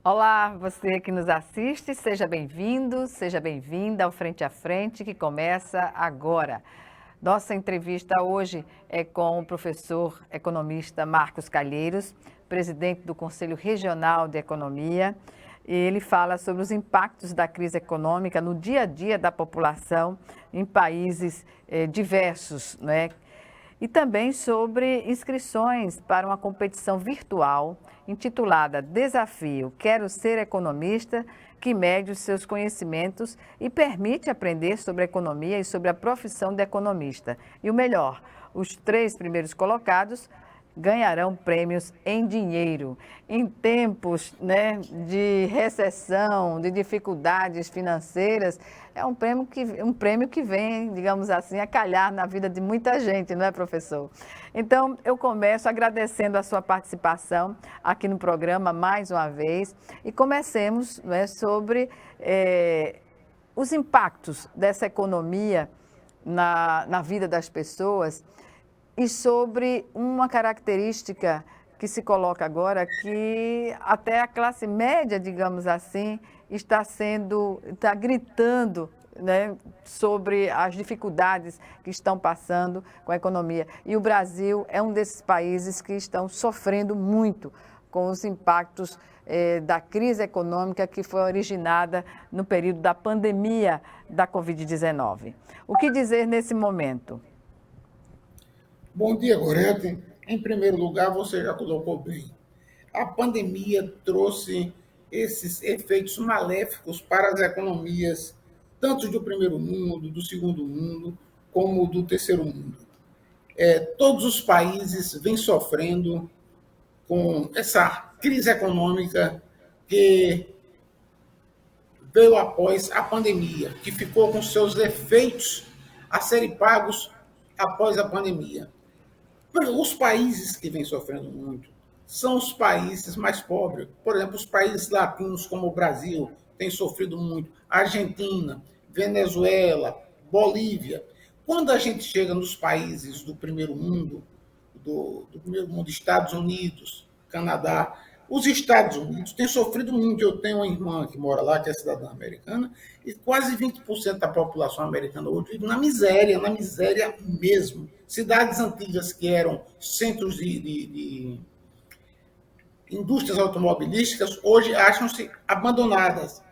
Olá, você que nos assiste, seja bem-vindo, seja bem-vinda ao Frente a Frente, que começa agora. Nossa entrevista hoje é com o professor economista Marcos Calheiros, presidente do Conselho Regional de Economia. Ele fala sobre os impactos da crise econômica no dia a dia da população em países diversos, né? E também sobre inscrições para uma competição virtual intitulada Desafio Quero Ser Economista, que mede os seus conhecimentos e permite aprender sobre economia e sobre a profissão de economista. E o melhor, os 3 primeiros colocados ganharão prêmios em dinheiro. Em tempos, né, de recessão, de dificuldades financeiras, é um prêmio que vem, digamos assim, a calhar na vida de muita gente, não é, professor? Então, eu começo agradecendo a sua participação aqui no programa mais uma vez e comecemos, né, sobre os impactos dessa economia na vida das pessoas e sobre uma característica que se coloca agora, que até a classe média, digamos assim, está gritando, né, sobre as dificuldades que estão passando com a economia. E o Brasil é um desses países que estão sofrendo muito com os impactos da crise econômica que foi originada no período da pandemia da Covid-19. O que dizer nesse momento? Bom dia, Gorete. Em primeiro lugar, você já colocou bem. A pandemia trouxe esses efeitos maléficos para as economias, tanto do primeiro mundo, do segundo mundo, como do terceiro mundo. Todos os países vêm sofrendo com essa crise econômica que veio após a pandemia, que ficou com seus efeitos a serem pagos após a pandemia. Os países que vêm sofrendo muito são os países mais pobres. Por exemplo, os países latinos, como o Brasil, têm sofrido muito. Argentina, Venezuela, Bolívia. Quando a gente chega nos países do primeiro mundo, do primeiro mundo, Estados Unidos, Canadá, os Estados Unidos têm sofrido muito. Eu tenho uma irmã que mora lá, que é cidadã americana, e quase 20% da população americana hoje vive na miséria mesmo. Cidades antigas que eram centros de indústrias automobilísticas, hoje acham-se abandonadas.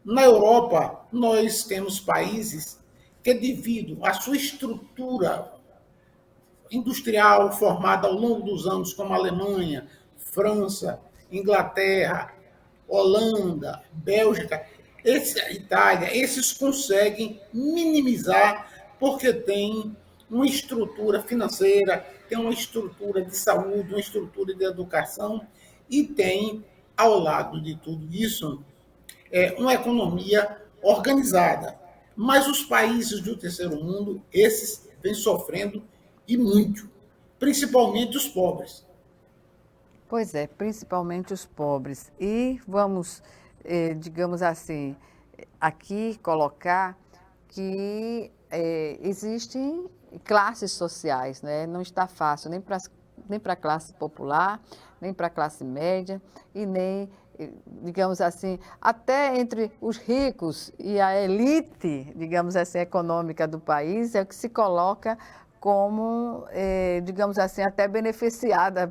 Na Europa, nós temos países que, devido à sua estrutura industrial formada ao longo dos anos, como a Alemanha, França, Inglaterra, Holanda, Bélgica, Itália, esses conseguem minimizar porque tem uma estrutura financeira, tem uma estrutura de saúde, uma estrutura de educação e tem, ao lado de tudo isso, uma economia organizada. Mas os países do terceiro mundo, esses vêm sofrendo e muito, principalmente os pobres. Pois é, principalmente os pobres. E vamos, digamos assim, aqui colocar que existem classes sociais, né? Não está fácil nem para a classe popular, nem para a classe média e nem, digamos assim, até entre os ricos e a elite, digamos assim, econômica do país, é o que se coloca como, digamos assim, até beneficiada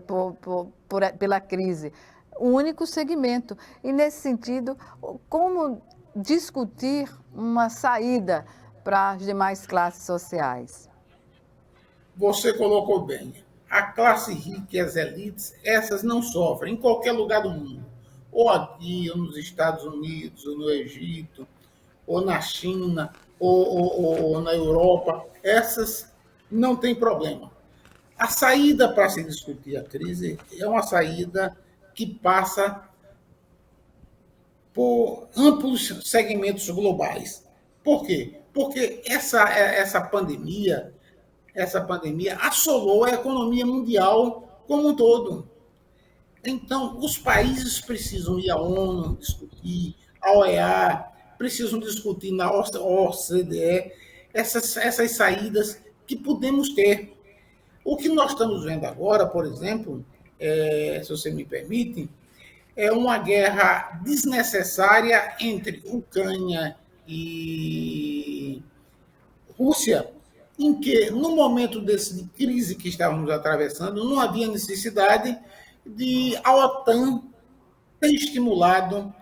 pela crise. O único segmento. E, nesse sentido, como discutir uma saída para as demais classes sociais? Você colocou bem. A classe rica e as elites, essas não sofrem em qualquer lugar do mundo. Ou aqui, ou nos Estados Unidos, ou no Egito, ou na China, ou na Europa. Essas não tem problema. A saída para se discutir a crise é uma saída que passa por amplos segmentos globais. Por quê? Porque essa pandemia assolou a economia mundial como um todo. Então, os países precisam ir à ONU discutir, à OEA, precisam discutir na OCDE essas saídas que podemos ter. O que nós estamos vendo agora, por exemplo, se você me permite, é uma guerra desnecessária entre Ucrânia e Rússia, em que, no momento de crise que estávamos atravessando, não havia necessidade de a OTAN ter estimulado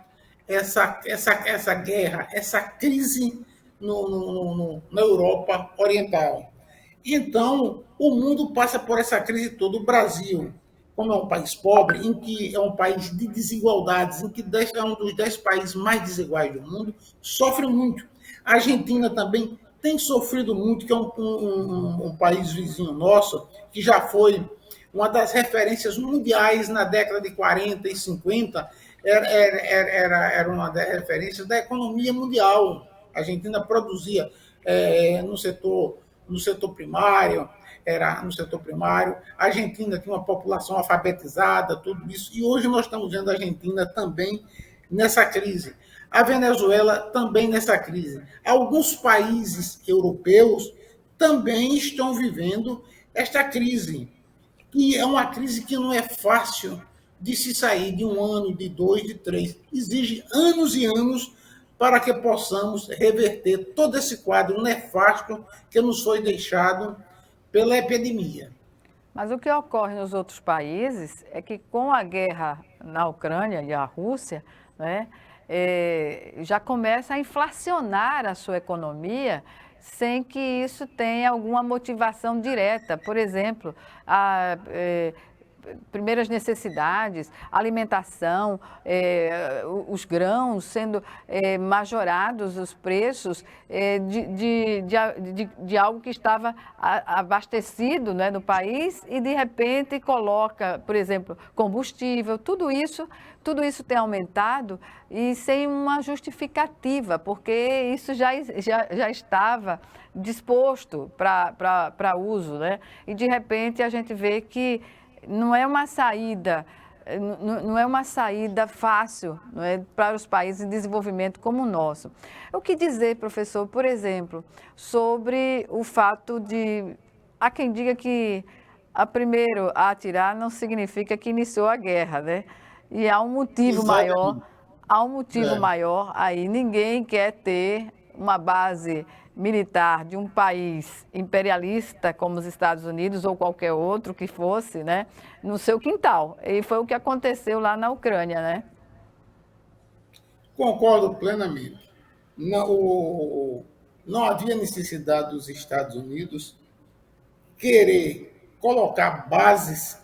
essa guerra, essa crise na Europa Oriental. Então, o mundo passa por essa crise toda. O Brasil, como é um país pobre, em que é um país de desigualdades, em que é um dos 10 países mais desiguais do mundo, sofre muito. A Argentina também tem sofrido muito, que é um país vizinho nosso, que já foi uma das referências mundiais na década de 40 e 50, era uma das referências da economia mundial. A Argentina produzia no setor primário, era no setor primário. A Argentina tinha uma população alfabetizada, tudo isso. E hoje nós estamos vendo a Argentina também nessa crise. A Venezuela também nessa crise. Alguns países europeus também estão vivendo esta crise. E é uma crise que não é fácil de se sair de um ano, de dois, de três. Exige anos e anos para que possamos reverter todo esse quadro nefasto que nos foi deixado pela epidemia. Mas o que ocorre nos outros países é que, com a guerra na Ucrânia e a Rússia, né, já começa a inflacionar a sua economia sem que isso tenha alguma motivação direta. Por exemplo, primeiras necessidades, alimentação, os grãos sendo majorados os preços de algo que estava abastecido, né, no país, e de repente coloca, por exemplo, combustível, tudo isso tem aumentado e sem uma justificativa, porque isso já estava disposto para uso, né? E de repente a gente vê que não é uma saída fácil, não é, para os países em desenvolvimento como o nosso. O que dizer, professor, por exemplo, sobre o fato de... Há quem diga que primeiro a atirar não significa que iniciou a guerra, né? E há um motivo maior aí. Ninguém quer ter uma base militar de um país imperialista como os Estados Unidos ou qualquer outro que fosse, né, no seu quintal. E foi o que aconteceu lá na Ucrânia, né? Concordo plenamente. Não havia necessidade dos Estados Unidos querer colocar bases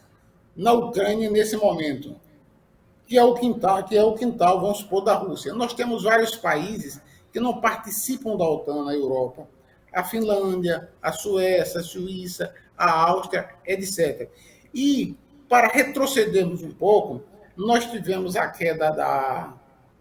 na Ucrânia nesse momento, que é o quintal, vamos supor, da Rússia. Nós temos vários países que não participam da OTAN na Europa. A Finlândia, a Suécia, a Suíça, a Áustria, etc. E, para retrocedermos um pouco, nós tivemos a queda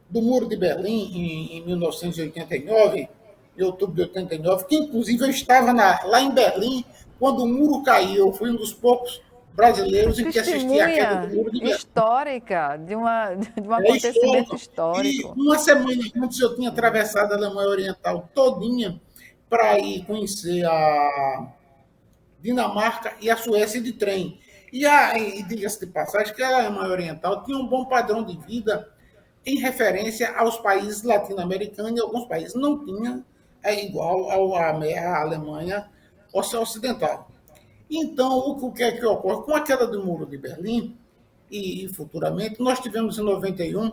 do Muro de Berlim em 1989, em outubro de 89, que inclusive eu estava lá em Berlim quando o muro caiu. Eu fui um dos poucos brasileiros em que assisti a queda do Muro de Berlim. Histórica, de um acontecimento histórico. E uma semana antes eu tinha atravessado a Alemanha Oriental todinha para ir conhecer a Dinamarca e a Suécia de trem. E diga-se de passagem que a Alemanha Oriental tinha um bom padrão de vida em referência aos países latino-americanos, e alguns países não tinham igual à Alemanha Ocidental. Então, o que é que ocorre? Com a queda do Muro de Berlim, e futuramente, nós tivemos em 91,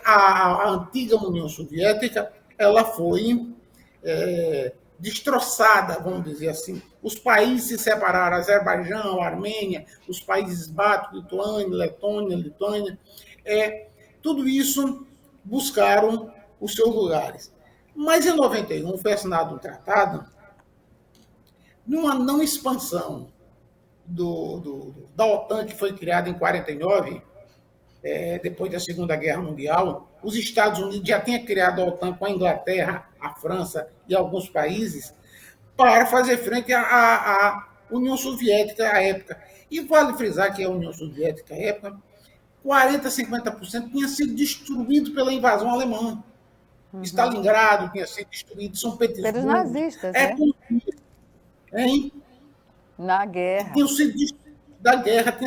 a antiga União Soviética, ela foi destroçada, vamos dizer assim. Os países se separaram, Azerbaijão, Armênia, os países bálticos, Lituânia, Letônia, Lituânia, tudo isso buscaram os seus lugares. Mas em 91 foi assinado um tratado numa não expansão da OTAN, que foi criada em 49, depois da Segunda Guerra Mundial. Os Estados Unidos já tinham criado a OTAN com a Inglaterra, a França e alguns países para fazer frente à União Soviética à época. E vale frisar que a União Soviética à época, 40%, 50% tinha sido destruído pela invasão alemã. Uhum. Stalingrado tinha sido destruído, São Petersburgo. Pelos nazistas, né? Na guerra. Tinha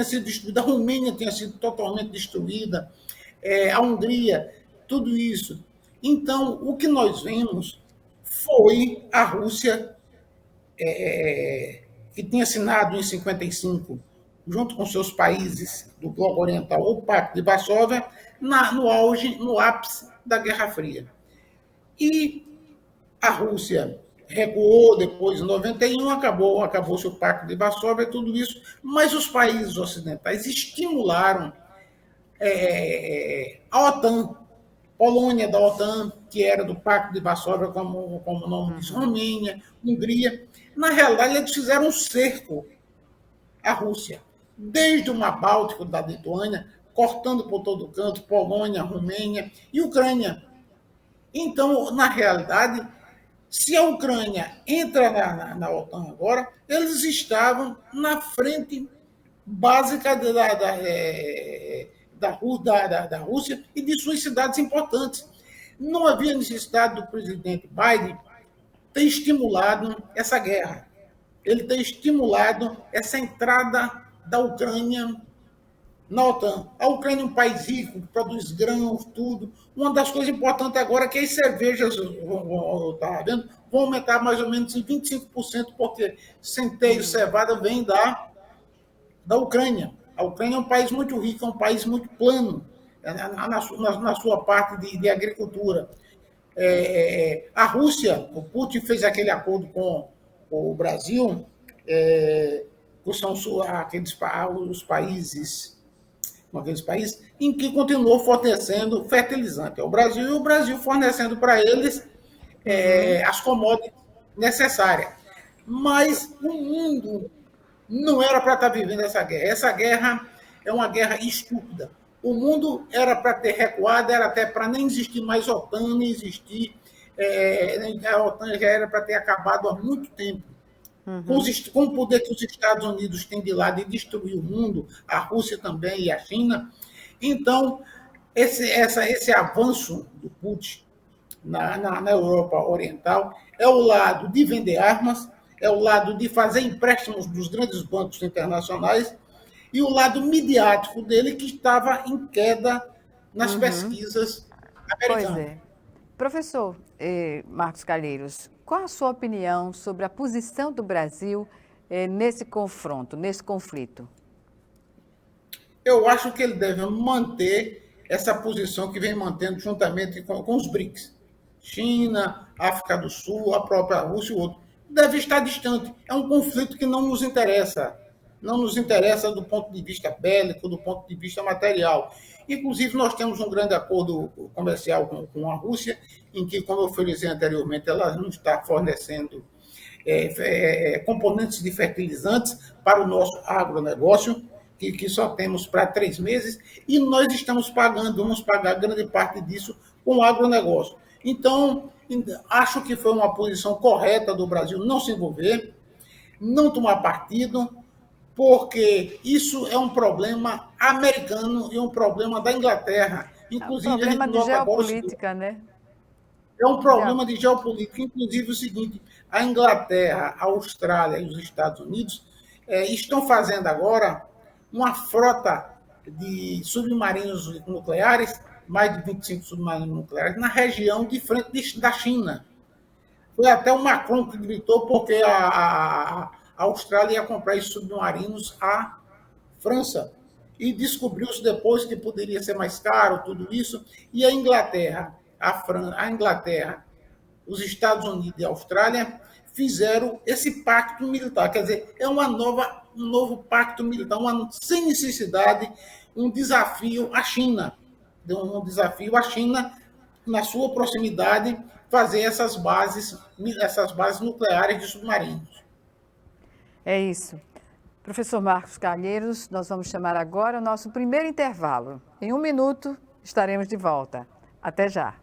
sido destruída, a Romênia tinha sido totalmente destruída. a Hungria, tudo isso. Então, o que nós vimos foi a Rússia, que tinha assinado em 55, junto com seus países do Bloco Oriental, o Pacto de Varsóvia, no auge, no ápice da Guerra Fria. E a Rússia recuou depois, em 91, acabou-se o Pacto de Varsóvia, tudo isso, mas os países ocidentais estimularam a OTAN, Polônia da OTAN, que era do Pacto de Varsóvia, como o nome diz, Romênia, Hungria. Na realidade, eles fizeram um cerco à Rússia, desde o Mar Báltico da Lituânia, cortando por todo canto, Polônia, Romênia e Ucrânia. Então, na realidade, se a Ucrânia entra na OTAN agora, eles estavam na frente básica da Rússia e de suas cidades importantes. Não havia necessidade do presidente Biden ter estimulado essa guerra. Ele ter estimulado essa entrada da Ucrânia na OTAN. A Ucrânia é um país rico, produz grãos, tudo. Uma das coisas importantes agora é que as cervejas vão aumentar mais ou menos em 25%, porque centeio, cevada vem da Ucrânia. A Ucrânia é um país muito rico, é um país muito plano na sua parte de agricultura. A Rússia, o Putin fez aquele acordo com o Brasil, que são os países em que continuou fornecendo fertilizante ao Brasil, e o Brasil fornecendo para eles as commodities necessárias. Mas o mundo não era para estar vivendo essa guerra. Essa guerra é uma guerra estúpida. O mundo era para ter recuado, era até para nem existir mais OTAN, nem existir. A OTAN já era para ter acabado há muito tempo. Com o poder que os Estados Unidos têm de lá de destruir o mundo, a Rússia também e a China. Então, esse avanço do Putin na Europa Oriental é o lado de vender armas, é o lado de fazer empréstimos dos grandes bancos internacionais e o lado midiático dele, que estava em queda nas pesquisas americanas. Pois é. Professor Marcos Calheiros, qual a sua opinião sobre a posição do Brasil nesse confronto, nesse conflito? Eu acho que ele deve manter essa posição que vem mantendo juntamente com os BRICS. China, África do Sul, a própria Rússia e o outro. Deve estar distante. É um conflito que não nos interessa. Não nos interessa do ponto de vista bélico, do ponto de vista material. Inclusive, nós temos um grande acordo comercial com a Rússia, em que, como eu falei anteriormente, ela não está fornecendo componentes de fertilizantes para o nosso agronegócio, que só temos para 3 meses, e nós vamos pagar grande parte disso com o agronegócio. Então, acho que foi uma posição correta do Brasil não se envolver, não tomar partido, porque isso é um problema americano e um problema da Inglaterra. Inclusive, é um problema de geopolítica, né? É um problema de geopolítica. Inclusive o seguinte, a Inglaterra, a Austrália e os Estados Unidos estão fazendo agora uma frota de submarinos nucleares, mais de 25 submarinos nucleares, na região de frente da China. Foi até o Macron que gritou porque a Austrália ia comprar esses submarinos à França. E descobriu-se depois que poderia ser mais caro, tudo isso. E a Inglaterra, os Estados Unidos e a Austrália fizeram esse pacto militar. Quer dizer, é um novo pacto militar, sem necessidade, um desafio à China. Um desafio à China, na sua proximidade, fazer essas bases nucleares de submarinos. É isso. Professor Marcos Calheiros, nós vamos chamar agora o nosso primeiro intervalo. Em 1 minuto, estaremos de volta. Até já.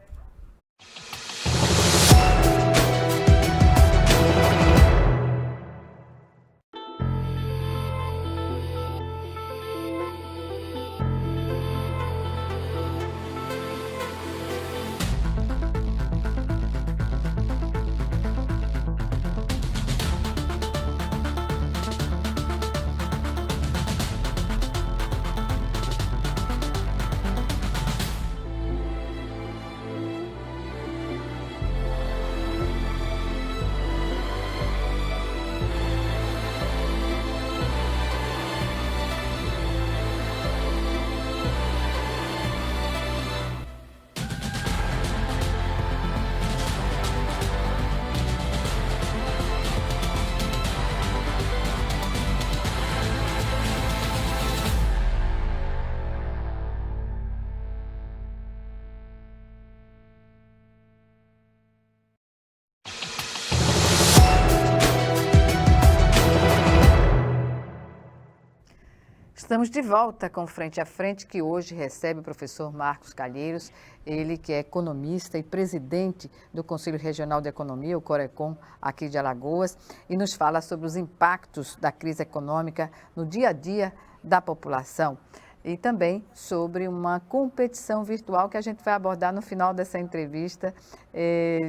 Estamos de volta com Frente a Frente, que hoje recebe o professor Marcos Calheiros, ele que é economista e presidente do Conselho Regional de Economia, o Corecon, aqui de Alagoas, e nos fala sobre os impactos da crise econômica no dia a dia da população. E também sobre uma competição virtual que a gente vai abordar no final dessa entrevista,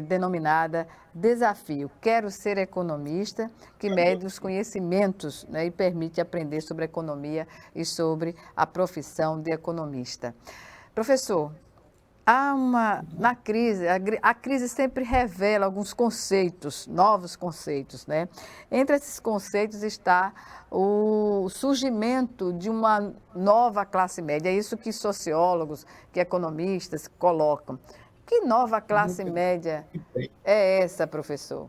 denominada Desafio Quero Ser Economista, que mede os conhecimentos, né, e permite aprender sobre economia e sobre a profissão de economista. Professor, na crise, a crise sempre revela alguns conceitos, novos conceitos, né? Entre esses conceitos está o surgimento de uma nova classe média, é isso que sociólogos, que economistas colocam. Que nova classe média é essa, professor?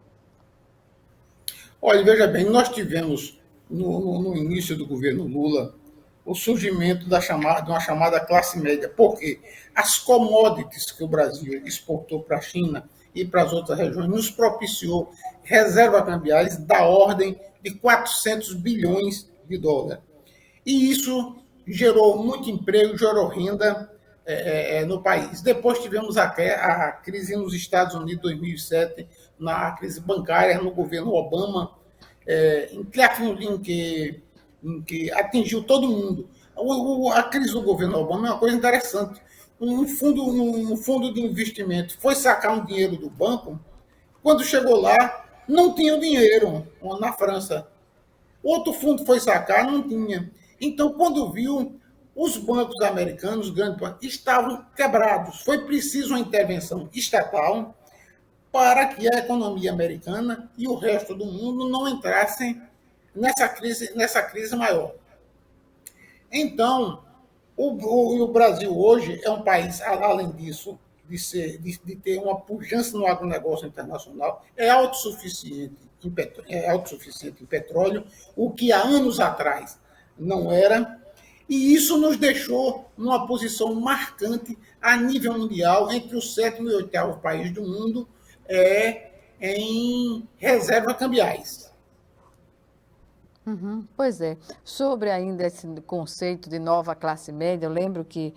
Olha, veja bem, nós tivemos no início do governo Lula o surgimento de uma chamada classe média, porque as commodities que o Brasil exportou para a China e para as outras regiões nos propiciou reservas cambiais da ordem de 400 bilhões de dólares. E isso gerou muito emprego, gerou renda no país. Depois tivemos a crise nos Estados Unidos em 2007, na crise bancária no governo Obama, em que atingiu todo mundo. A crise do governo Obama é uma coisa interessante. Um fundo de investimento foi sacar um dinheiro do banco, quando chegou lá, não tinha o dinheiro na França. Outro fundo foi sacar, não tinha. Então, quando viu, os bancos americanos, os grandes bancos, estavam quebrados. Foi preciso uma intervenção estatal para que a economia americana e o resto do mundo não entrassem nessa crise maior. Então, o Brasil hoje é um país, além disso, de ter uma pujança no agronegócio internacional, é autossuficiente em petróleo, o que há anos atrás não era, e isso nos deixou numa posição marcante a nível mundial, entre o sétimo e oitavo país do mundo, em reservas cambiais. Pois é. Sobre ainda esse conceito de nova classe média, eu lembro que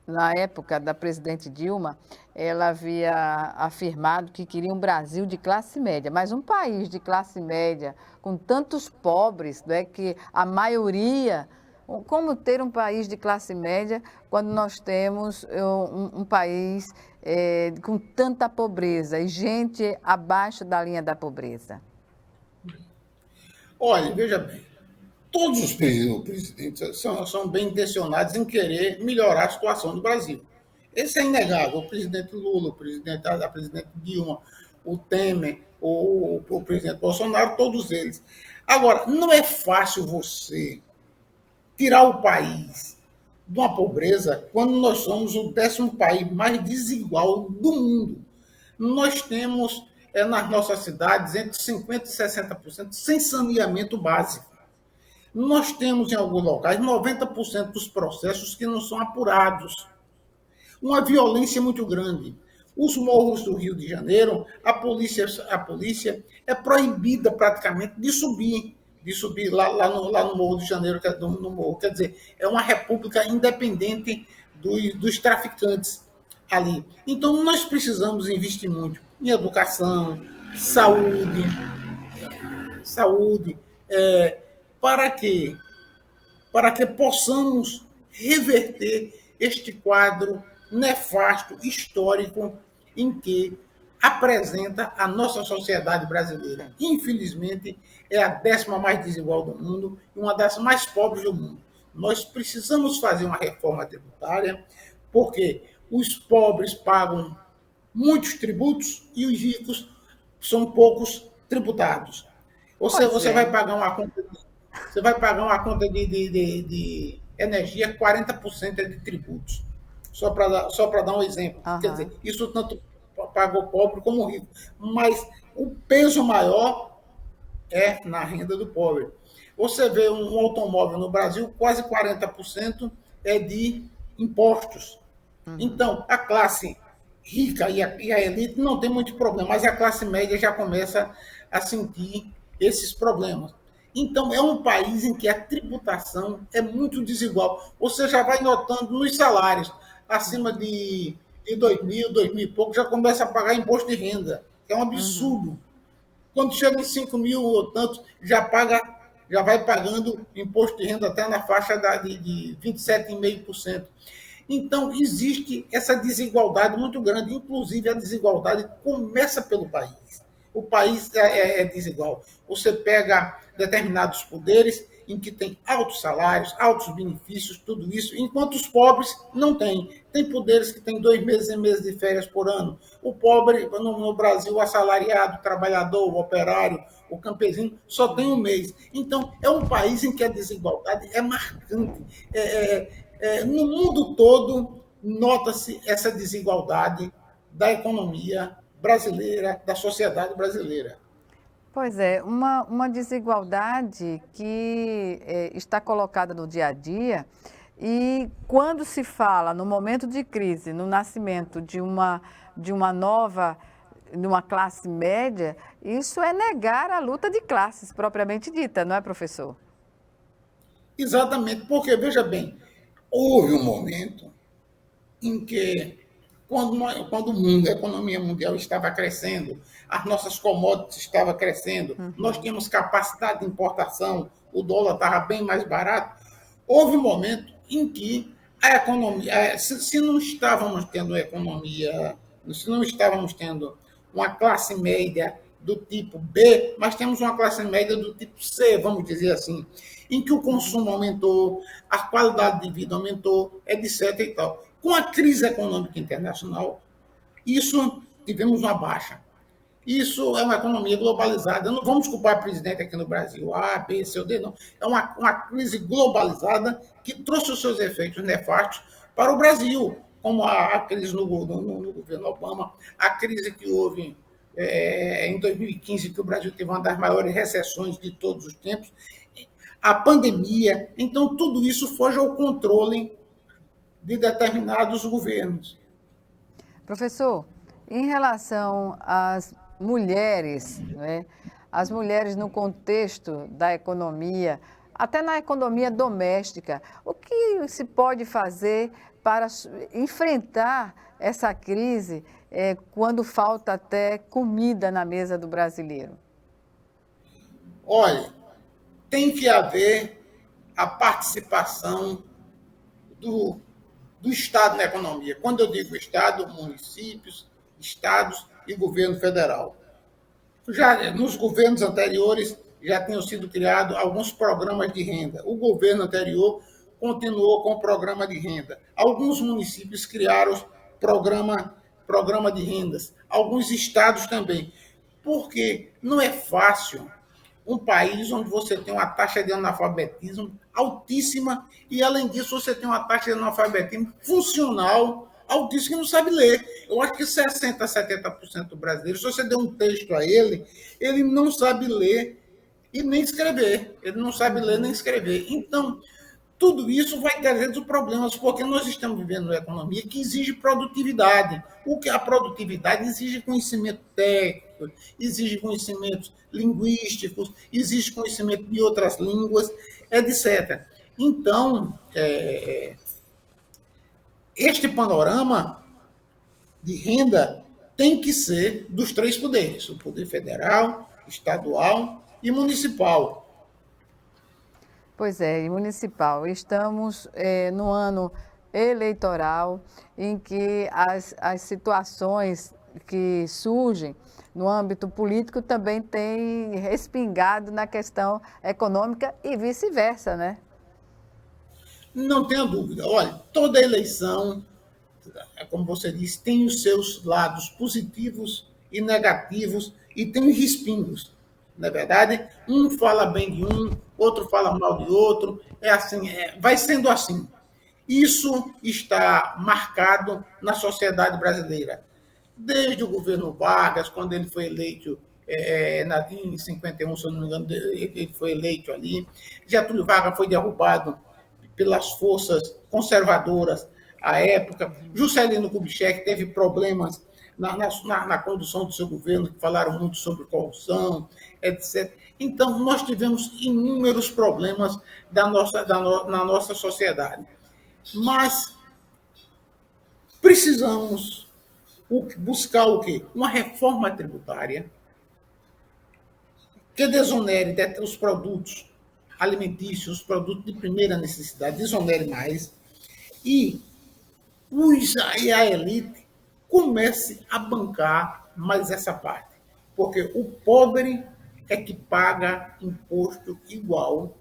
na época da presidente Dilma, ela havia afirmado que queria um Brasil de classe média, mas um país de classe média com tantos pobres, né, que a maioria... Como ter um país de classe média quando nós temos um país com tanta pobreza e gente abaixo da linha da pobreza? Olha, veja bem, todos os presidentes são bem intencionados em querer melhorar a situação do Brasil. Esse é inegável. O presidente Lula, a presidente Dilma, o Temer, o presidente Bolsonaro, todos eles. Agora, não é fácil você tirar o país de uma pobreza quando nós somos o 10º país mais desigual do mundo. Nós temos nas nossas cidades entre 50% e 60% sem saneamento básico. Nós temos, em alguns locais, 90% dos processos que não são apurados. Uma violência muito grande. Os morros do Rio de Janeiro, a polícia é proibida praticamente de subir lá no Morro de Janeiro, no morro. Quer dizer, é uma república independente dos traficantes ali. Então, nós precisamos investir muito em educação, saúde, para que possamos reverter este quadro nefasto, histórico, em que apresenta a nossa sociedade brasileira. Infelizmente, é a 10ª mais desigual do mundo e uma das mais pobres do mundo. Nós precisamos fazer uma reforma tributária, porque os pobres pagam muitos tributos e os ricos são poucos tributados. Você vai pagar uma conta de energia, 40% é de tributos. Só para dar um exemplo. Quer dizer, isso tanto paga o pobre como o rico. Mas o peso maior é na renda do pobre. Você vê um automóvel no Brasil, quase 40% é de impostos. Então, a classe rica e a elite não tem muito problema, mas a classe média já começa a sentir esses problemas. Então, é um país em que a tributação é muito desigual. Você já vai notando nos salários, acima de 2.000, 2.000 e pouco, já começa a pagar imposto de renda. É um Uhum. absurdo. Quando chega em 5.000 ou tantos, já vai pagando imposto de renda até na faixa de 27,5%. Então, existe essa desigualdade muito grande. Inclusive, a desigualdade começa pelo país. O país é desigual. Você pega determinados poderes em que tem altos salários, altos benefícios, tudo isso, enquanto os pobres não têm. Tem poderes que têm 2 meses de férias por ano. O pobre, no Brasil, o assalariado, o trabalhador, o operário, o campesino, só tem um mês. Então, é um país em que a desigualdade é marcante. No mundo todo, nota-se essa desigualdade da economia brasileira, da sociedade brasileira. Pois é, uma desigualdade que está colocada no dia a dia e quando se fala no momento de crise, no nascimento de uma nova, de uma classe média, isso é negar a luta de classes propriamente dita, não é, professor? Exatamente, porque, veja bem, houve um momento em que, quando o mundo, a economia mundial estava crescendo, as nossas commodities estavam crescendo, nós tínhamos capacidade de importação, o dólar estava bem mais barato, houve um momento em que a economia, se não estávamos tendo economia, se não estávamos tendo uma classe média do tipo B, mas temos uma classe média do tipo C, vamos dizer assim, em que o consumo aumentou, a qualidade de vida aumentou, etc. E tal. Com a crise econômica internacional, isso tivemos uma baixa. Isso é uma economia globalizada. Não vamos culpar o presidente aqui no Brasil, A, B, C ou D, não. É uma crise globalizada que trouxe os seus efeitos nefastos para o Brasil, como a crise no governo Obama, a crise que houve em 2015, que o Brasil teve uma das maiores recessões de todos os tempos, a pandemia. Então, tudo isso foge ao controle de determinados governos. Professor, em relação às mulheres, né? As mulheres no contexto da economia, até na economia doméstica, o que se pode fazer para enfrentar essa crise quando falta até comida na mesa do brasileiro? Olha, tem que haver a participação do, do Estado na economia. Quando eu digo Estado, municípios, estados e governo federal. Já nos governos anteriores já tinham sido criados alguns programas de renda. O governo anterior continuou com o programa de renda. Alguns municípios criaram programa de rendas. Alguns estados também. Porque não é fácil um país onde você tem uma taxa de analfabetismo altíssima e, além disso, você tem uma taxa de analfabetismo funcional altíssima que não sabe ler. Eu acho que 60%, 70% do brasileiro, se você der um texto a ele, ele não sabe ler e nem escrever. Ele não sabe ler nem escrever. Então, tudo isso vai trazendo problemas, porque nós estamos vivendo uma economia que exige produtividade. O que a produtividade exige conhecimento técnico, exige conhecimentos linguísticos, exige conhecimento de outras línguas, etc. Então, este panorama de renda tem que ser dos três poderes: o poder federal, estadual e municipal. Pois é, e municipal. Estamos no ano eleitoral em que as situações que surgem no âmbito político também têm respingado na questão econômica e vice-versa, né? Não tenha dúvida. Olha, toda eleição, como você disse, tem os seus lados positivos e negativos e tem os respingos. Na verdade, um fala bem de um, outro fala mal de outro. É assim, vai sendo assim. Isso está marcado na sociedade brasileira. Desde o governo Vargas, quando ele foi eleito em 51, se eu não me engano, ele foi eleito ali. Getúlio Vargas foi derrubado pelas forças conservadoras à época. Juscelino Kubitschek teve problemas na condução do seu governo, que falaram muito sobre corrupção, etc. Então, nós tivemos inúmeros problemas na nossa sociedade. Mas precisamos buscar o quê? Uma reforma tributária que desonere os produtos alimentícios, os produtos de primeira necessidade, desonere mais, e a elite comece a bancar mais essa parte. Porque o pobre é que paga imposto igual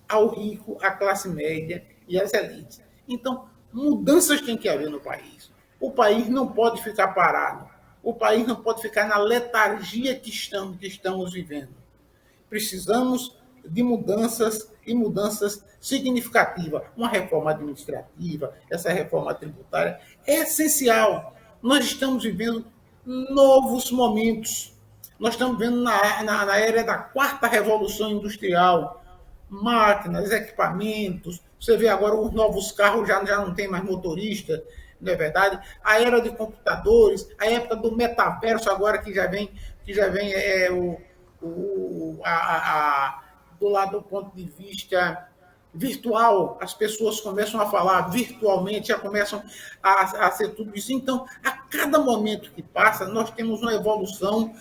ao rico, à classe média e às elites. Então, mudanças tem que haver no país. O país não pode ficar parado. O país não pode ficar na letargia que estamos vivendo. Precisamos de mudanças e mudanças significativas. Uma reforma administrativa, essa reforma tributária é essencial. Nós estamos vivendo novos momentos. Nós estamos vivendo na era da quarta revolução industrial. Máquinas, equipamentos. Você vê agora os novos carros já não tem mais motorista, não é verdade? A era de computadores, a época do metaverso agora que já vem do lado do ponto de vista virtual, as pessoas começam a falar virtualmente, já começam a ser tudo isso. Então, a cada momento que passa, nós temos uma evolução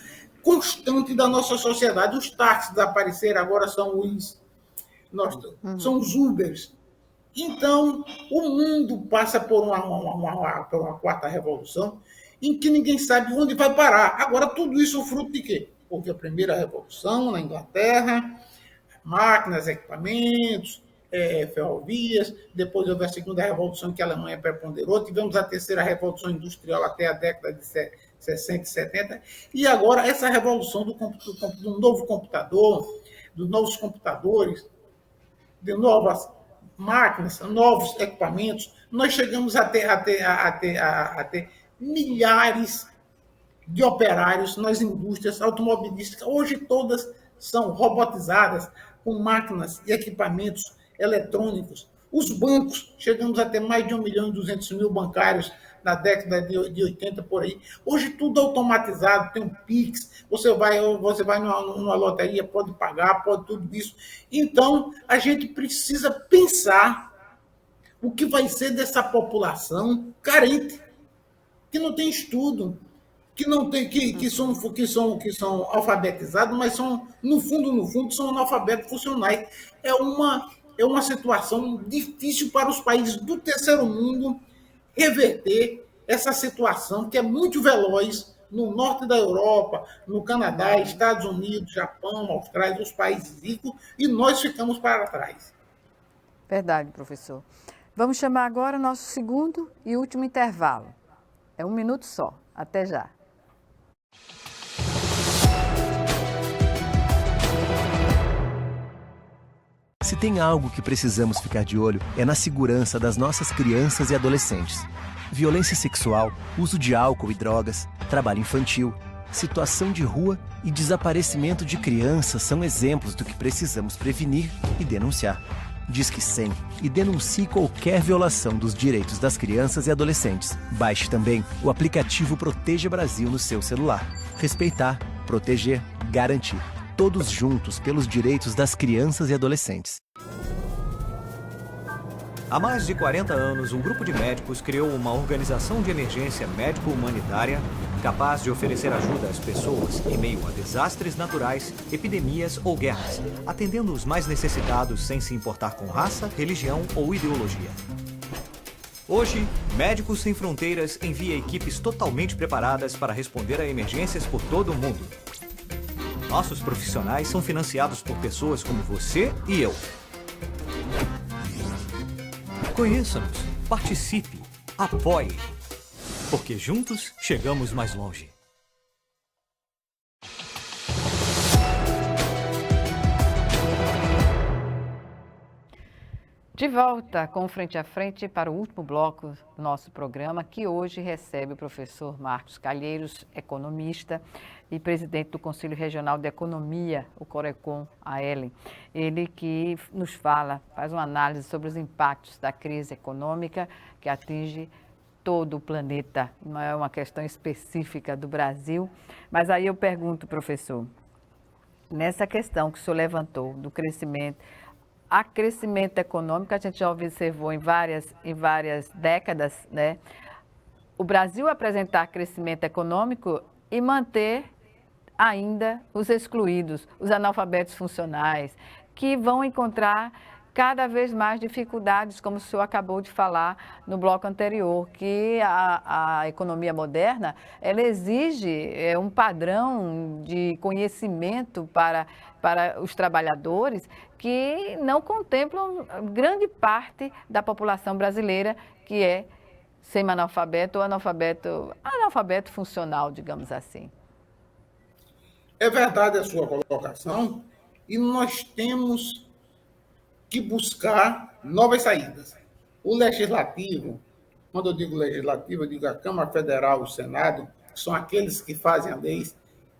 constante da nossa sociedade. Os táxis apareceram, agora são os Ubers. Então, o mundo passa por uma quarta revolução em que ninguém sabe onde vai parar. Agora, tudo isso é fruto de quê? Houve a primeira revolução na Inglaterra, máquinas, equipamentos, ferrovias, depois houve a segunda revolução que a Alemanha preponderou, tivemos a terceira revolução industrial até a década de 60 e 70, e agora essa revolução do novo computador, dos novos computadores, de novas máquinas, novos equipamentos, nós chegamos a ter milhares de operários nas indústrias automobilísticas. Hoje todas são robotizadas, com máquinas e equipamentos eletrônicos. Os bancos, chegamos a ter mais de 1.200.000 bancários na década de 80 por aí. Hoje tudo automatizado, tem um Pix, você vai numa loteria, pode pagar, pode tudo isso. Então, a gente precisa pensar o que vai ser dessa população carente, que não tem estudo, que não tem, que são alfabetizados, mas são, no fundo, são analfabetos funcionais. É uma situação difícil para os países do terceiro mundo reverter essa situação que é muito veloz no norte da Europa, no Canadá, Estados Unidos, Japão, Austrália, os países ricos, e nós ficamos para trás. Verdade, professor. Vamos chamar agora o nosso segundo e último intervalo. É 1 minuto só. Até já. Se tem algo que precisamos ficar de olho, é na segurança das nossas crianças e adolescentes. Violência sexual, uso de álcool e drogas, trabalho infantil, situação de rua e desaparecimento de crianças são exemplos do que precisamos prevenir e denunciar. Disque 100 e denuncie qualquer violação dos direitos das crianças e adolescentes. Baixe também o aplicativo Proteja Brasil no seu celular. Respeitar, proteger, garantir. Todos juntos pelos direitos das crianças e adolescentes. Há mais de 40 anos, um grupo de médicos criou uma organização de emergência médico-humanitária capaz de oferecer ajuda às pessoas em meio a desastres naturais, epidemias ou guerras, atendendo os mais necessitados sem se importar com raça, religião ou ideologia. Hoje, Médicos Sem Fronteiras envia equipes totalmente preparadas para responder a emergências por todo o mundo. Nossos profissionais são financiados por pessoas como você e eu. Conheça-nos, participe, apoie, porque juntos chegamos mais longe. De volta com Frente a Frente para o último bloco do nosso programa, que hoje recebe o professor Marcos Calheiros, economista e presidente do Conselho Regional de Economia, o Corecon, a ELEM. Ele que nos faz uma análise sobre os impactos da crise econômica que atinge todo o planeta, não é uma questão específica do Brasil. Mas aí eu pergunto, professor, nessa questão que o senhor levantou do crescimento, a crescimento econômico, a gente já observou em várias décadas, né? O Brasil apresentar crescimento econômico e manter ainda os excluídos, os analfabetos funcionais, que vão encontrar cada vez mais dificuldades, como o senhor acabou de falar no bloco anterior, que a economia moderna, ela exige um padrão de conhecimento para os trabalhadores que não contemplam grande parte da população brasileira, que é semi-analfabeto ou analfabeto funcional, digamos assim. É verdade a sua colocação, e nós temos que buscar novas saídas. O legislativo, quando eu digo legislativo, eu digo a Câmara Federal, o Senado, que são aqueles que fazem a lei,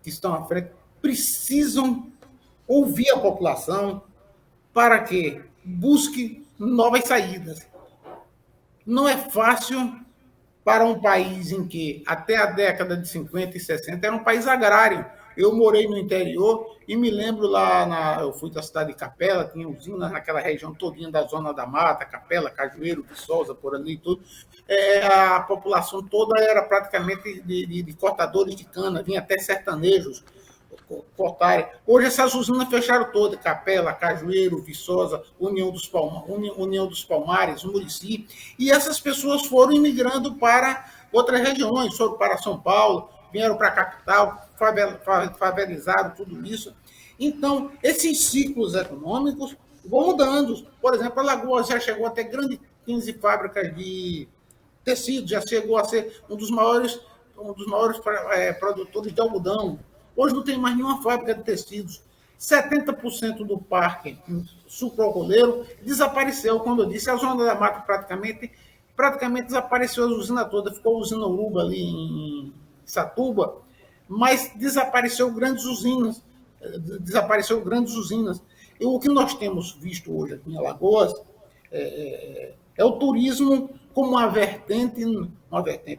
que estão à frente, precisam ouvir a população para que busque novas saídas. Não é fácil para um país em que, até a década de 50 e 60, era um país agrário. Eu morei no interior e me lembro eu fui da cidade de Capela, tinha usinas naquela região todinha da Zona da Mata, Capela, Cajueiro, Viçosa, por ali e tudo. A população toda era praticamente de cortadores de cana, vinha até sertanejos cortarem. Hoje essas usinas fecharam todas, Capela, Cajueiro, Viçosa, União dos Palmares, Murici, e essas pessoas foram imigrando para outras regiões, foram para São Paulo, vieram para a capital, favelizaram tudo isso. Então, esses ciclos econômicos vão mudando. Por exemplo, a Alagoas já chegou a ter grandes 15 fábricas de tecido, já chegou a ser um dos maiores produtores de algodão. Hoje não tem mais nenhuma fábrica de tecidos. 70% do parque sucroalcooleiro desapareceu. Quando eu disse, a Zona da Mata praticamente desapareceu a usina toda. Ficou a usina Uruba ali em Satuba, mas desapareceu grandes usinas. E o que nós temos visto hoje aqui em Alagoas é o turismo como uma vertente,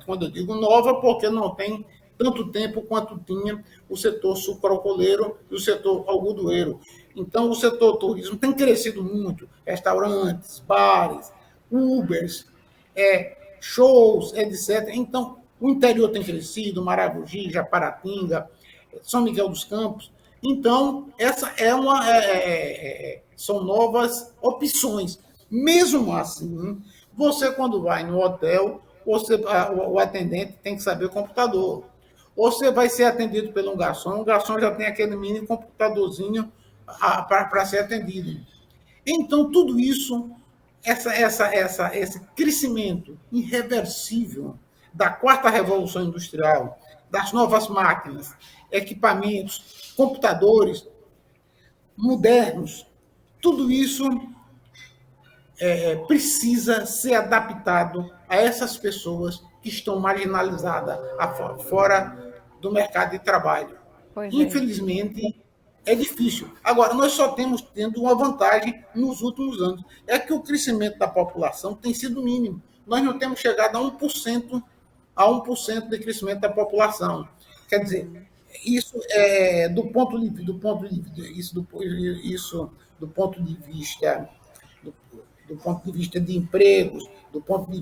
quando eu digo nova, porque não tem tanto tempo quanto tinha o setor sucroalcooleiro e o setor algodoeiro. Então, o setor turismo tem crescido muito, restaurantes, bares, Ubers, shows, etc. Então, o interior tem crescido, Maragogi, Japaratinga, São Miguel dos Campos. Então, essa são novas opções. Mesmo assim, você, quando vai no hotel, o atendente tem que saber o computador. Você vai ser atendido por um garçom, o garçom já tem aquele mini computadorzinho para ser atendido. Então, tudo isso, esse crescimento irreversível da quarta revolução industrial, das novas máquinas, equipamentos, computadores modernos, tudo isso precisa ser adaptado a essas pessoas que estão marginalizadas fora do mercado de trabalho. Infelizmente, é difícil. Agora, nós só temos tendo uma vantagem nos últimos anos. É que o crescimento da população tem sido mínimo. Nós não temos chegado a 1% de crescimento da população. Quer dizer, isso do ponto de vista de empregos, do ponto de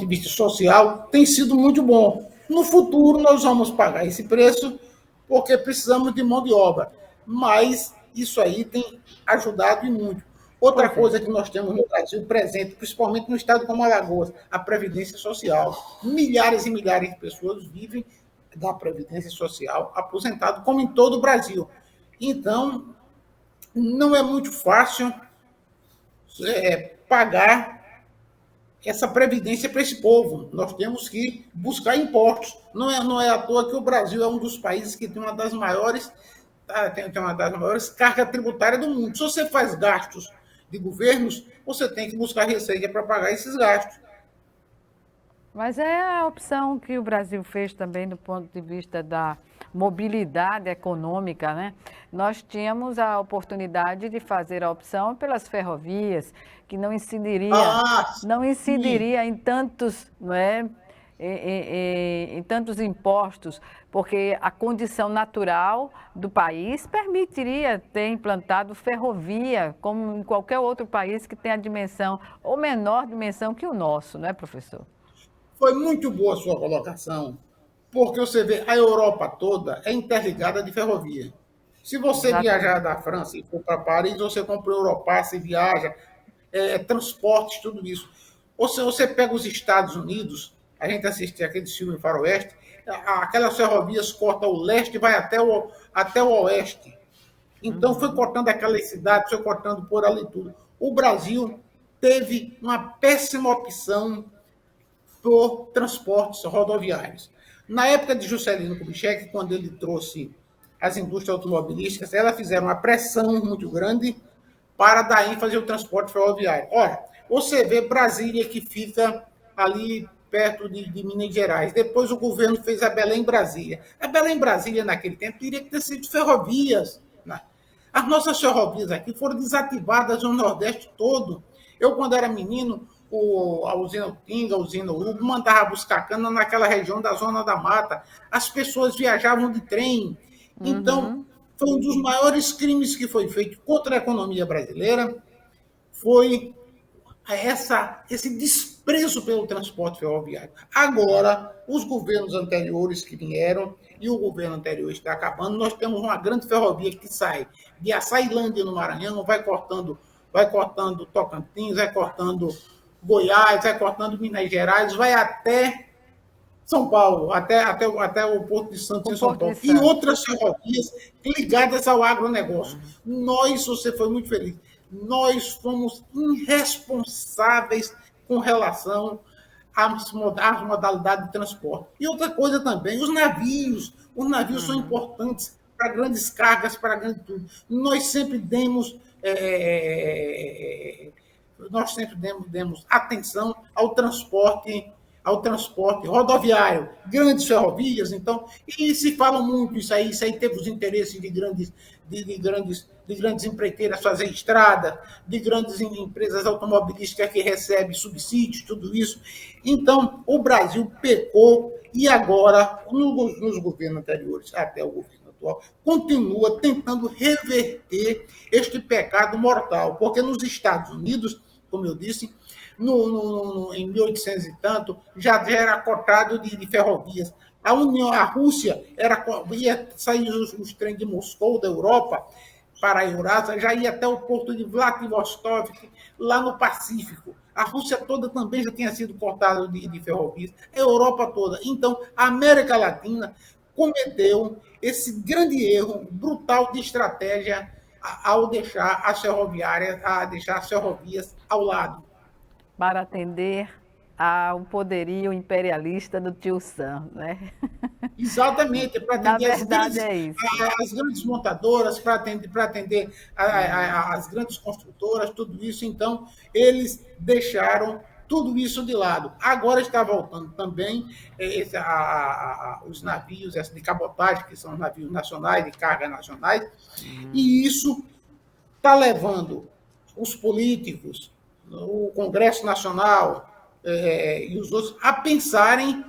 vista social, tem sido muito bom. No futuro, nós vamos pagar esse preço porque precisamos de mão de obra. Mas isso aí tem ajudado e muito. Outra coisa que nós temos no Brasil presente, principalmente no estado como Alagoas, a Previdência Social. Milhares e milhares de pessoas vivem da Previdência Social aposentado, como em todo o Brasil. Então, não é muito fácil pagar essa previdência para esse povo. Nós temos que buscar impostos. Não é à toa que o Brasil é um dos países que tem uma das maiores cargas tributárias do mundo. Se você faz gastos de governos, você tem que buscar receita para pagar esses gastos. Mas é a opção que o Brasil fez também do ponto de vista mobilidade econômica, né? Nós tínhamos a oportunidade de fazer a opção pelas ferrovias, que não incidiria em tantos, não é? Em tantos impostos, porque a condição natural do país permitiria ter implantado ferrovia, como em qualquer outro país que tenha a dimensão ou menor dimensão que o nosso, não é, professor? Foi muito boa a sua colocação, porque você vê, a Europa toda é interligada de ferrovia. Se você viajar da França e for para Paris, você compra o Europass e viaja, transportes, tudo isso. Ou se você pega os Estados Unidos, a gente assiste aquele filme Faroeste, aquelas ferrovias cortam o leste e vai até o oeste. Então, foi cortando aquelas cidades, foi cortando por ali tudo. O Brasil teve uma péssima opção por transportes rodoviários. Na época de Juscelino Kubitschek, quando ele trouxe as indústrias automobilísticas, elas fizeram uma pressão muito grande para dar ênfase ao transporte ferroviário. Ora, você vê Brasília, que fica ali perto de Minas Gerais. Depois o governo fez a Belém-Brasília. A Belém-Brasília, naquele tempo, teria que ter sido ferrovias. Né? As nossas ferrovias aqui foram desativadas no Nordeste todo. Eu, quando era menino, a usina Utinga, a usina Urubu, mandava buscar cana naquela região da Zona da Mata. As pessoas viajavam de trem. Então, foi um dos maiores crimes que foi feito contra a economia brasileira, foi esse desprezo pelo transporte ferroviário. Agora, os governos anteriores que vieram, e o governo anterior está acabando, nós temos uma grande ferrovia que sai de Açailândia, no Maranhão, vai cortando Tocantins, vai cortando Goiás, vai cortando Minas Gerais, vai até São Paulo, até o Porto de Santos em São Paulo. E outras ferrovias ligadas ao agronegócio. Você foi muito feliz, nós fomos irresponsáveis com relação às modalidades de transporte. E outra coisa também, os navios são importantes para grandes cargas, para grande tudo. Nós sempre demos atenção ao transporte rodoviário, grandes ferrovias, então, e se fala muito isso aí teve os interesses de grandes empreiteiras fazer estrada, de grandes empresas automobilísticas que recebem subsídios, tudo isso. Então, o Brasil pecou e agora, nos governos anteriores, até o governo atual, continua tentando reverter este pecado mortal, porque nos Estados Unidos, como eu disse, em 1800 e tanto, já era cotado de ferrovias. A Rússia ia sair os trens de Moscou, da Europa, para a Eurásia, já ia até o porto de Vladivostok, lá no Pacífico. A Rússia toda também já tinha sido cortada de ferrovias, a Europa toda. Então, a América Latina cometeu esse grande erro brutal de estratégia ao deixar as ferrovias ao lado. Para atender ao poderio imperialista do tio Sam, né? Exatamente, para atender as grandes montadoras, para atender as grandes construtoras, tudo isso. Então, eles deixaram tudo isso de lado. Agora está voltando também os navios de cabotagem, que são navios nacionais, de carga nacionais, e isso está levando os políticos, o Congresso Nacional e os outros a pensarem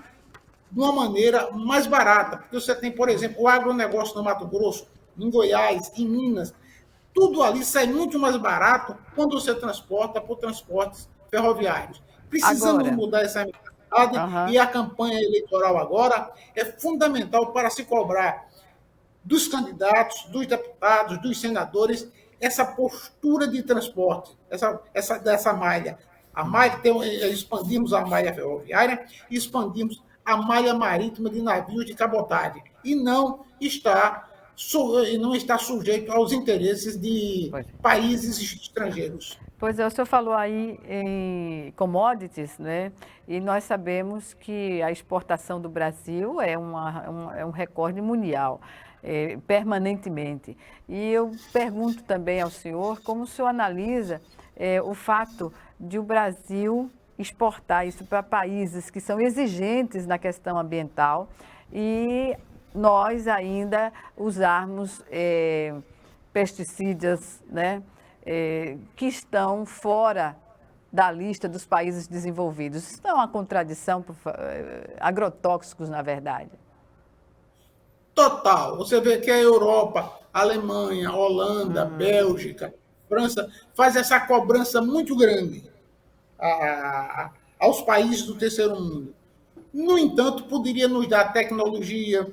de uma maneira mais barata. Porque você tem, por exemplo, o agronegócio no Mato Grosso, em Goiás, em Minas, tudo ali sai muito mais barato quando você transporta por transportes ferroviários. Precisamos mudar essa mentalidade e a campanha eleitoral agora é fundamental para se cobrar dos candidatos, dos deputados, dos senadores, essa postura de transporte, dessa malha. Expandimos a malha ferroviária e expandimos a malha marítima de navios de cabotagem. E não está sujeito aos interesses de países estrangeiros. Pois é, o senhor falou aí em commodities, né? E nós sabemos que a exportação do Brasil é um recorde mundial. Permanentemente. E eu pergunto também ao senhor como o senhor analisa o fato de o Brasil exportar isso para países que são exigentes na questão ambiental e nós ainda usarmos pesticidas, né, que estão fora da lista dos países desenvolvidos. Isso não é uma contradição, agrotóxicos, na verdade. Total. Você vê que a Europa, a Alemanha, a Holanda, Bélgica, França, faz essa cobrança muito grande aos países do terceiro mundo. No entanto, poderia nos dar tecnologia,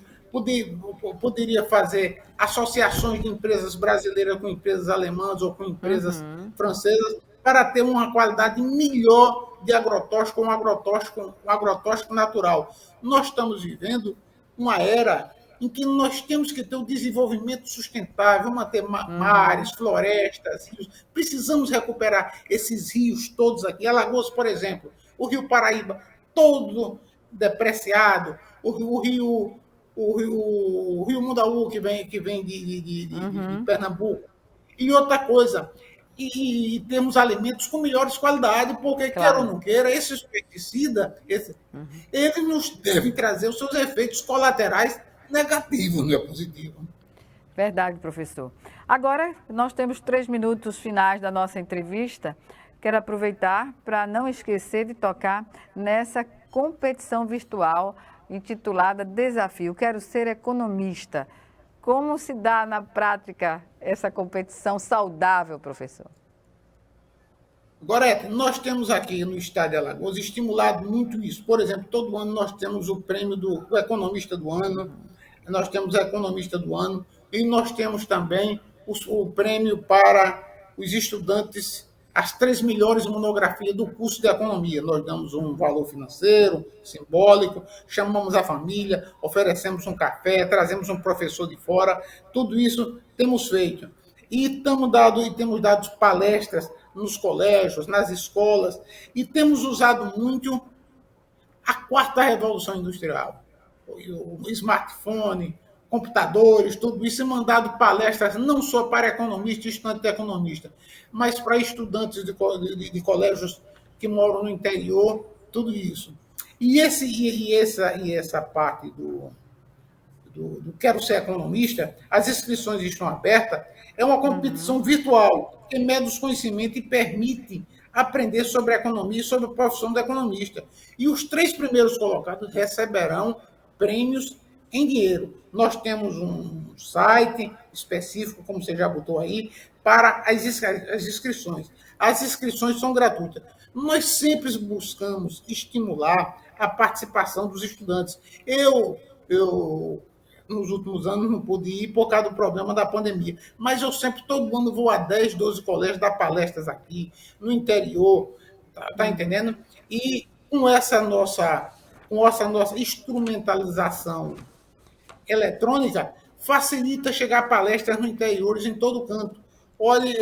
poderia fazer associações de empresas brasileiras com empresas alemãs ou com empresas francesas para ter uma qualidade melhor de agrotóxico, um agrotóxico natural. Nós estamos vivendo uma era em que nós temos que ter o desenvolvimento sustentável, manter mares, florestas, rios. Precisamos recuperar esses rios todos aqui. Alagoas, por exemplo, o Rio Paraíba, todo depreciado, o Rio Mundaú, que vem de Pernambuco. E outra coisa, e temos alimentos com melhores qualidades, porque, quer ou não queira, esses pesticidas, eles nos devem trazer os seus efeitos colaterais negativos, não é positivo. Verdade, professor. Agora, nós temos 3 minutos finais da nossa entrevista. Quero aproveitar para não esquecer de tocar nessa competição virtual intitulada Desafio. Quero ser economista. Como se dá na prática essa competição saudável, professor? Gorete, nós temos aqui no estado de Alagoas estimulado muito isso. Por exemplo, todo ano nós temos o prêmio do economista do ano, nós temos a economista do ano e nós temos também o prêmio para os estudantes, as 3 melhores monografias do curso de economia. Nós damos um valor financeiro, simbólico, chamamos a família, oferecemos um café, trazemos um professor de fora, tudo isso temos feito. E temos dado palestras nos colégios, nas escolas, e temos usado muito a 4ª revolução industrial. O smartphone, computadores, tudo isso, e mandado palestras não só para economistas e estudantes de economista, mas para estudantes de colégios que moram no interior, tudo isso. E essa parte do Quero Ser Economista, as inscrições estão abertas, é uma competição virtual, que mede os conhecimentos e permite aprender sobre a economia e sobre a profissão do economista. E os 3 primeiros colocados receberão prêmios em dinheiro. Nós temos um site específico, como você já botou aí, para as inscrições. As inscrições são gratuitas. Nós sempre buscamos estimular a participação dos estudantes. Eu nos últimos anos, não pude ir por causa do problema da pandemia, mas eu sempre, todo ano, vou a 10, 12 colégios dar palestras aqui, no interior, tá entendendo? E com essa nossa instrumentalização eletrônica, facilita chegar a palestras no interiores em todo canto. Olha,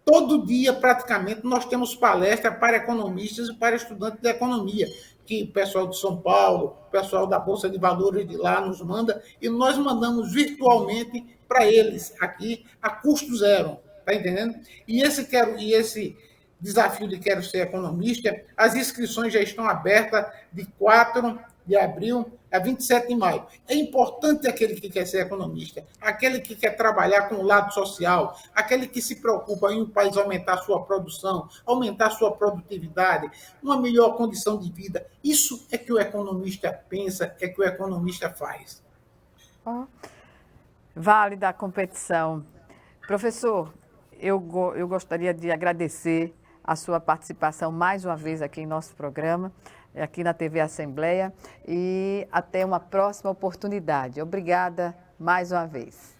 todo dia, praticamente, nós temos palestras para economistas e para estudantes de economia, que o pessoal de São Paulo, o pessoal da Bolsa de Valores de lá nos manda, e nós mandamos virtualmente para eles aqui, a custo zero, tá entendendo? E esse desafio de Quero Ser Economista, as inscrições já estão abertas de 4 de abril a 27 de maio. É importante aquele que quer ser economista, aquele que quer trabalhar com o lado social, aquele que se preocupa em um país aumentar sua produção, aumentar sua produtividade, uma melhor condição de vida. Isso é que o economista pensa, é que o economista faz. Vale da competição. Professor, eu gostaria de agradecer a sua participação mais uma vez aqui em nosso programa, aqui na TV Assembleia, e até uma próxima oportunidade. Obrigada mais uma vez.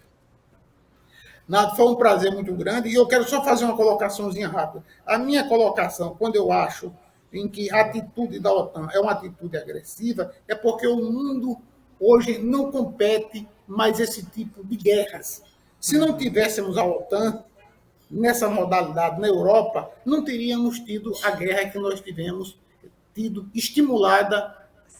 Nada, foi um prazer muito grande, e eu quero só fazer uma colocaçãozinha rápida. A minha colocação, quando eu acho em que a atitude da OTAN é uma atitude agressiva, é porque o mundo hoje não compete mais esse tipo de guerras. Se não tivéssemos a OTAN nessa modalidade na Europa, não teríamos tido a guerra que nós tivemos tido, estimulada,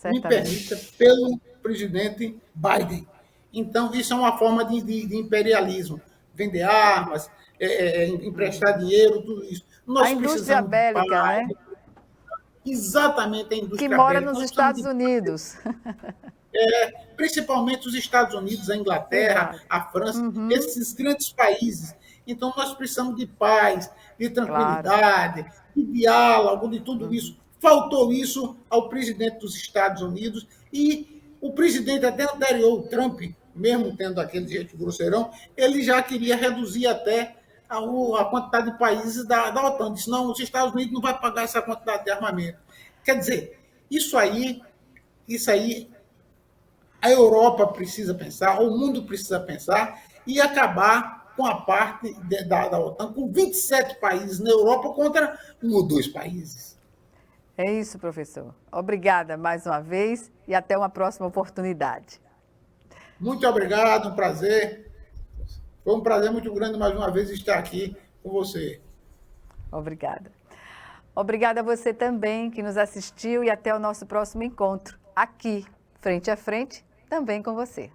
me permita, pelo presidente Biden. Então, isso é uma forma de imperialismo. Vender armas, emprestar dinheiro, tudo isso. A indústria bélica, né? Exatamente, a indústria bélica. Que mora nos Estados Unidos. principalmente os Estados Unidos, a Inglaterra, a França, esses grandes países. Então, nós precisamos de paz, de tranquilidade, de diálogo, de tudo isso. Faltou isso ao presidente dos Estados Unidos e o presidente até anterior, o Trump, mesmo tendo aquele jeito grosseirão, ele já queria reduzir até a quantidade de países da OTAN. Disse, não, os Estados Unidos não vai pagar essa quantidade de armamento. Quer dizer, isso aí, a Europa precisa pensar, o mundo precisa pensar e acabar com a parte da OTAN, com 27 países na Europa contra 1 ou 2 países. É isso, professor. Obrigada mais uma vez e até uma próxima oportunidade. Muito obrigado, um prazer. Foi um prazer muito grande mais uma vez estar aqui com você. Obrigada. Obrigada a você também que nos assistiu e até o nosso próximo encontro, aqui, frente a frente, também com você.